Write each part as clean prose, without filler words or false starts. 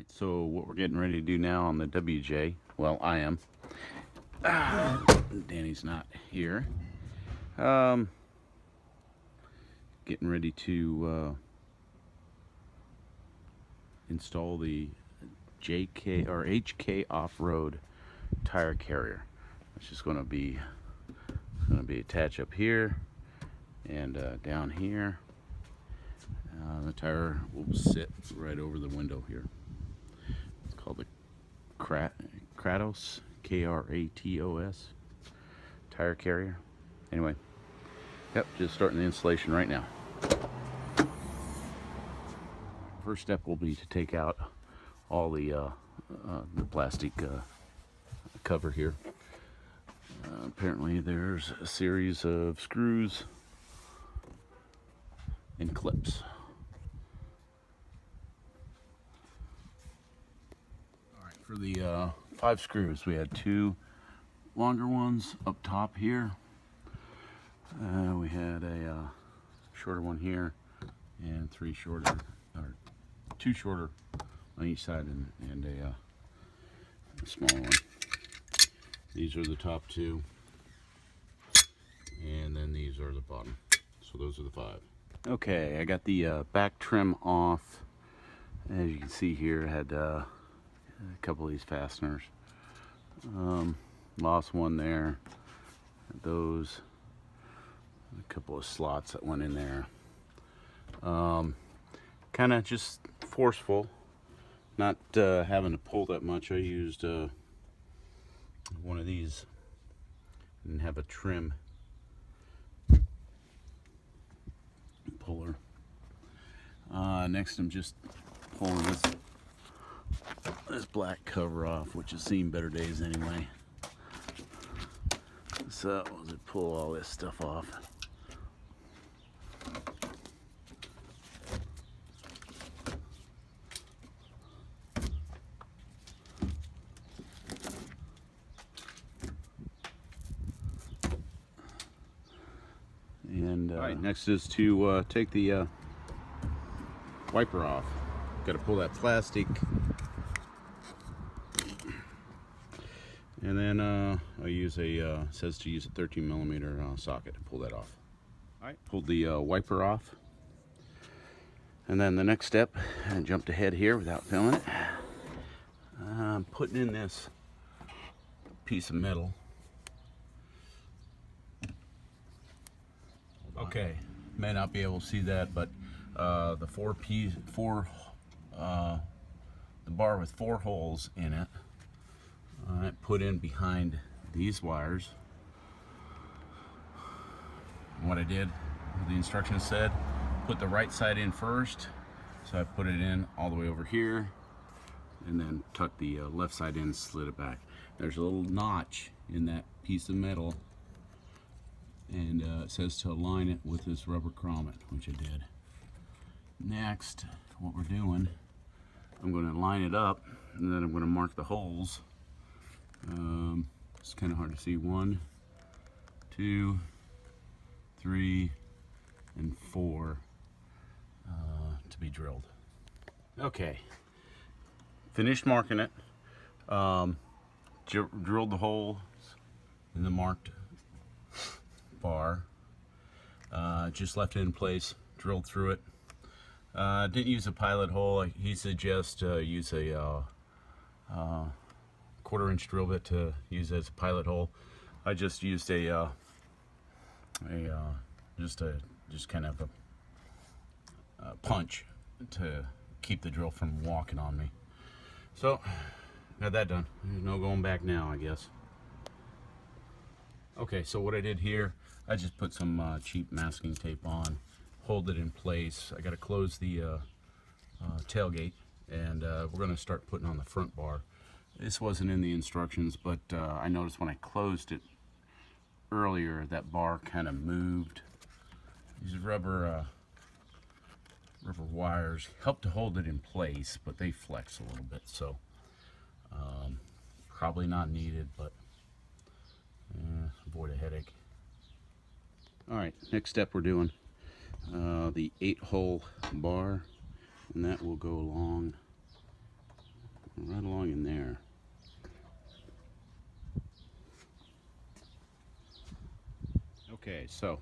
Alright, so what we're getting ready to do now on the WJ, well, I am. Danny's not here. Getting ready to install the JK or HK Offroad tire carrier. It's just going to be attached up here and down here. The tire will sit right over the window here. It's called the Kratos, K-R-A-T-O-S tire carrier. Anyway, yep, just starting the installation right now. First step will be to take out all the plastic cover here. Apparently there's a series of screws and clips. Alright, for the 5 screws, we had 2 longer ones up top here. We had a shorter one here and 3 shorter, or 2 shorter on each side, and a small one. These are the top 2, and then these are the bottom. So those are the 5. Okay, I got the back trim off. As you can see here, I had a couple of these fasteners. Lost one there. Those, a couple of slots that went in there. Kind of just forceful, not having to pull that much. I used one of these and have a trim puller. Next I'm just pulling this black cover off, which has seen better days anyway. So as I pull all this stuff off, and right, next is to take the wiper off. Got to pull that plastic, and then I use a says to use a 13mm socket to pull that off. All right, pulled the wiper off, and then the next step, I jumped ahead here without filming it. I'm putting in this piece of metal. Okay, may not be able to see that, but the the bar with 4 holes in it, I put in behind these wires. And what I did, the instructions said, put the right side in first, so I put it in all the way over here, and then tuck the left side in and slid it back. There's a little notch in that piece of metal, and it says to align it with this rubber grommet, which I did. Next, what we're doing, I'm going to line it up, and then I'm going to mark the holes. It's kind of hard to see. 1, 2, 3, and 4 to be drilled. Okay, finished marking it. Drilled the holes in the marked bar. Just left it in place, drilled through it. Didn't use a pilot hole. He suggests use a 1/4-inch drill bit to use as a pilot hole. I just used just kind of a punch to keep the drill from walking on me. So got that done. There's no going back now, I guess. Okay, so what I did here, I just put some cheap masking tape on, hold it in place. I got to close the tailgate, and we're going to start putting on the front bar. This wasn't in the instructions, but I noticed when I closed it earlier, that bar kind of moved. These rubber wires help to hold it in place, but they flex a little bit, so probably not needed, but avoid a headache. All right, next step we're doing the 8-hole bar, and that will go along Okay, so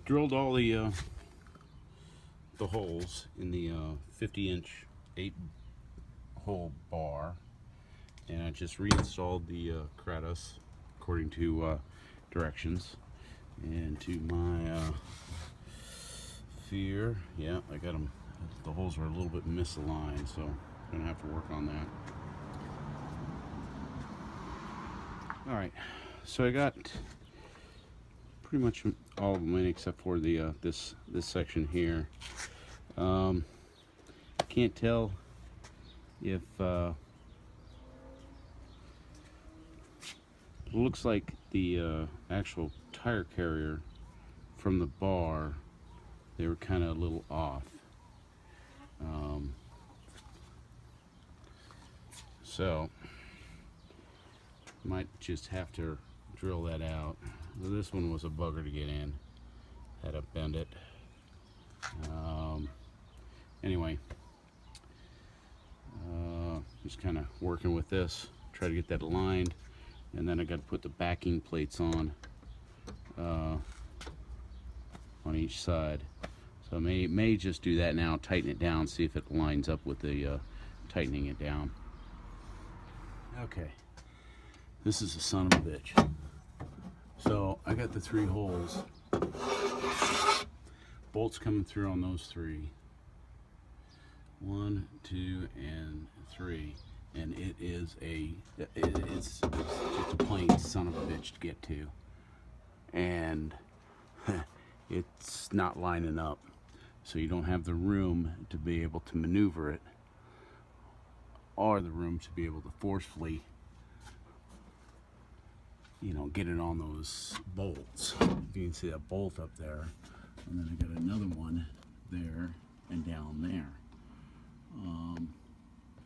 drilled all the holes in the 50-inch 8-hole bar, and I just reinstalled the Kratos according to directions. And to my fear, yeah, I got them. The holes are a little bit misaligned, so I'm gonna have to work on that. All right, so I got pretty much all of them in except for the this section here. Can't tell if it looks like the actual tire carrier from the bar, they were kind of a little off. So might just have to drill that out. This one was a bugger to get in. Had to bend it. Anyway, just kind of working with this, try to get that aligned, and then I got to put the backing plates on each side. So I may just do that now, tighten it down, see if it lines up with the tightening it down. Okay, this is a son of a bitch. So I got the 3 holes, bolts coming through on those 3. 1, 2, and 3, and it's just a plain son of a bitch to get to, and it's not lining up, so you don't have the room to be able to maneuver it, or the room to be able to forcefully, you know, get it on those bolts. You can see that bolt up there, and then I got another one there and down there.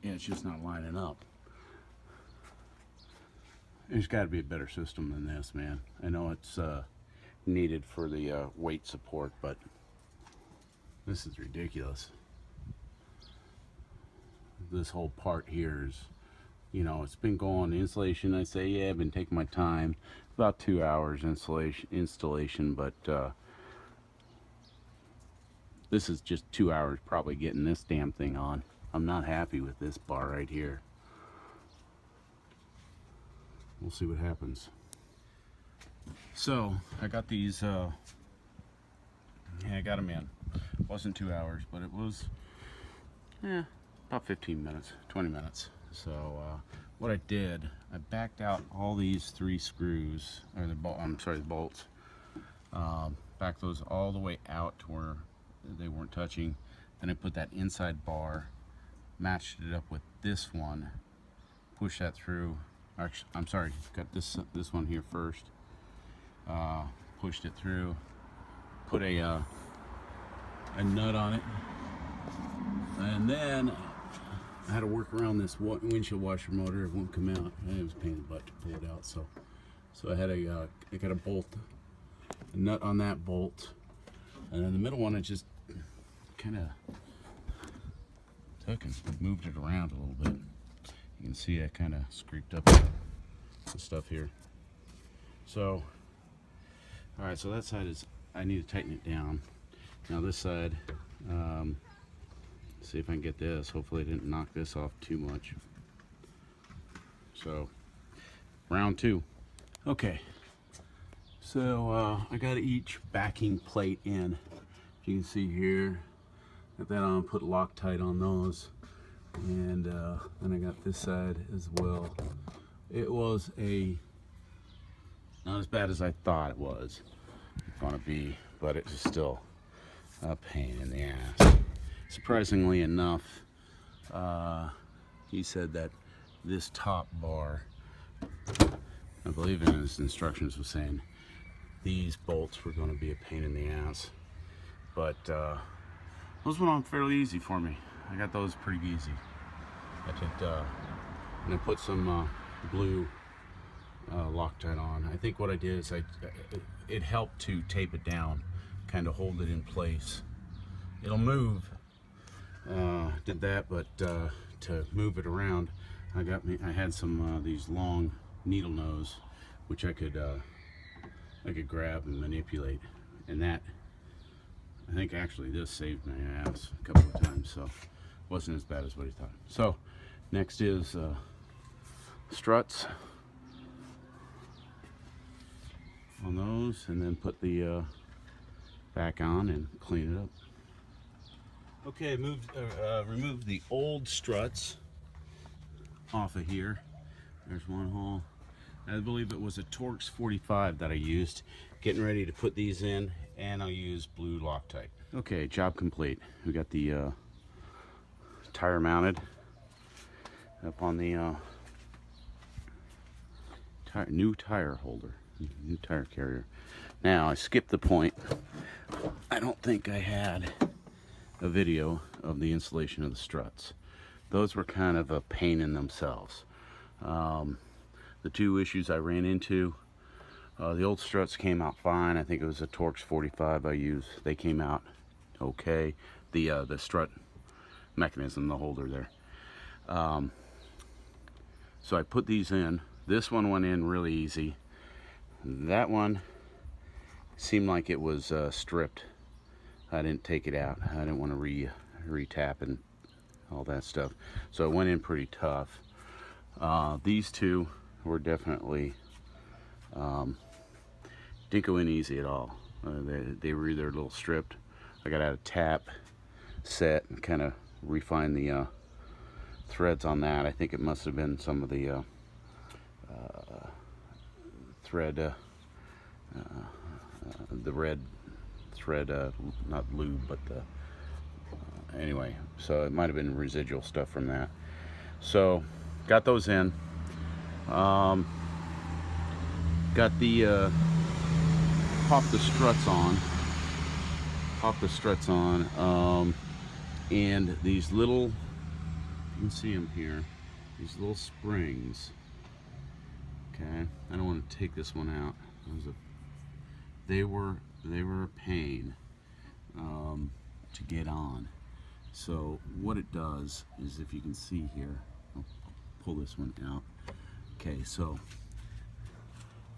Yeah, it's just not lining up. There's got to be a better system than this, man. I know it's needed for the weight support, but this is ridiculous. This whole part here is, you know, it's been going installation. I say, yeah, I've been taking my time, about 2 hours installation, but this is just 2 hours probably getting this damn thing on. I'm not happy with this bar right here. We'll see what happens. So I got these, yeah, I got them in. It wasn't 2 hours, but it was, about 15 minutes, 20 minutes. So what I did, I backed out all these 3 screws, or the bolts. Backed those all the way out to where they weren't touching. Then I put that inside bar, matched it up with this one, pushed that through. Actually, I'm sorry, got this one here first. Pushed it through, put a nut on it, and then I had to work around this windshield washer motor. It won't come out. It was a pain in the butt to pull it out. So I had I got a bolt, a nut on that bolt, and then the middle one I just kind of took and moved it around a little bit. You can see I kind of scraped up the stuff here. So, all right, so that side is, I need to tighten it down. Now this side, see if I can get this. Hopefully I didn't knock this off too much. So, round 2. Okay, so I got each backing plate in. You can see here, got that on, put Loctite on those. And then I got this side as well. It was not as bad as I thought it was gonna be, but it was still a pain in the ass. Surprisingly enough, he said that this top bar, I believe in his instructions, was saying these bolts were going to be a pain in the ass, but those went on fairly easy for me. I got those pretty easy. I did, and I put some blue Loctite on. I think what I did is it helped to tape it down, kind of hold it in place. It'll move. Did that, but to move it around, I had some these long needle nose which I could grab and manipulate, and that, I think actually this saved my ass a couple of times, so it wasn't as bad as what he thought. So next is struts on those, and then put the back on and clean it up. Okay, removed the old struts off of here. There's one hole. I believe it was a Torx 45 that I used. Getting ready to put these in, and I'll use blue Loctite. Okay, job complete. We got the tire mounted up on the new tire holder, new tire carrier. Now I skipped the point. I don't think I had a video of the installation of the struts. Those were kind of a pain in themselves. The two issues I ran into, the old struts came out fine. I think it was a Torx 45 I used. They came out okay. The strut mechanism, the holder there. So I put these in. This one went in really easy. That one seemed like it was stripped. I didn't take it out. I didn't want to re-tap and all that stuff. So it went in pretty tough. These two were definitely didn't go in easy at all. They were either a little stripped. I got out a tap set and kind of refined the threads on that. I think it must have been some of the thread, the red thread, not lube, but the anyway. So it might have been residual stuff from that. So got those in. Got the popped the struts on, and these little, you can see them here, these little springs. Okay, I don't want to take this one out. They were a pain to get on. So what it does is, if you can see here, I'll pull this one out. Okay, so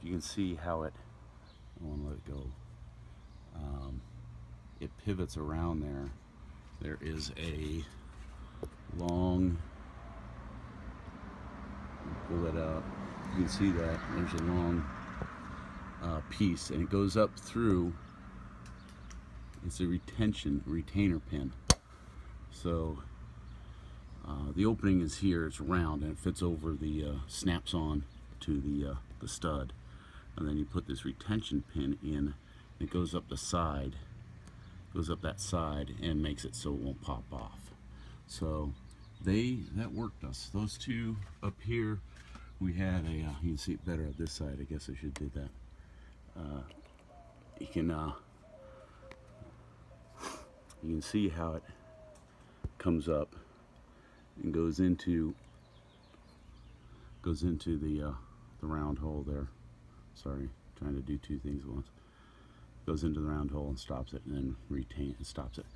you can see how it, I want to let it go. It pivots around there. There is a long, pull it up, you can see that there's a long piece, and it goes up through. It's a retainer pin. So the opening is here. It's round and it fits over the snaps on to the stud, and then you put this retention pin in. It goes up the side, goes up that side, and makes it so it won't pop off. So that worked us. Those two up here, we had a, you can see it better at this side. I guess I should do that. You can see how it comes up and goes into the round hole there. Sorry, trying to do two things at once. Goes into the round hole and stops it, and then stops it.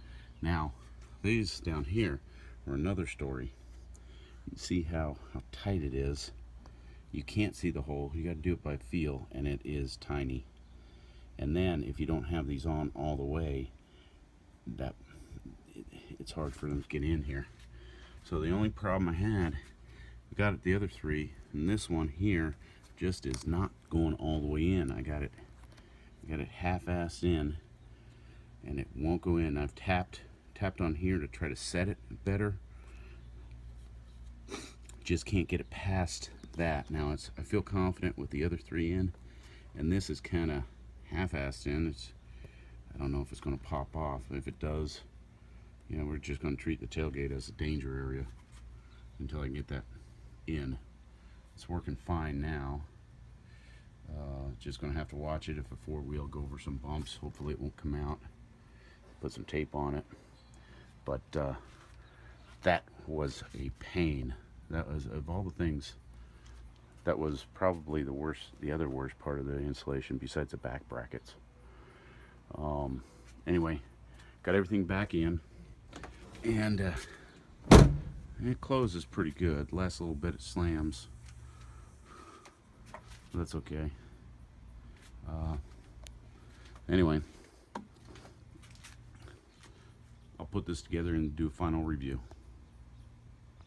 Now these down here are another story. You see how tight it is. You can't see the hole. You got to do it by feel, and it is tiny. And then if you don't have these on all the way, it's hard for them to get in here. So the only problem I had, I got it the other three, and this one here just is not going all the way in. I got it half-assed in, and it won't go in. I've tapped on here to try to set it better. Just can't get it past that. Now I feel confident with the other three in, and this is kind of half-assed in. I don't know if it's going to pop off. If it does, you know, we're just going to treat the tailgate as a danger area until I can get that in. It's working fine now. Just going to have to watch it. If a four-wheel go over some bumps, hopefully it won't come out. Put some tape on it. But that was a pain. That was, of all the things, that was probably the other worst part of the installation besides the back brackets. Anyway, got everything back in, and it closes pretty good. Last little bit it slams. That's okay. Anyway, I'll put this together and do a final review.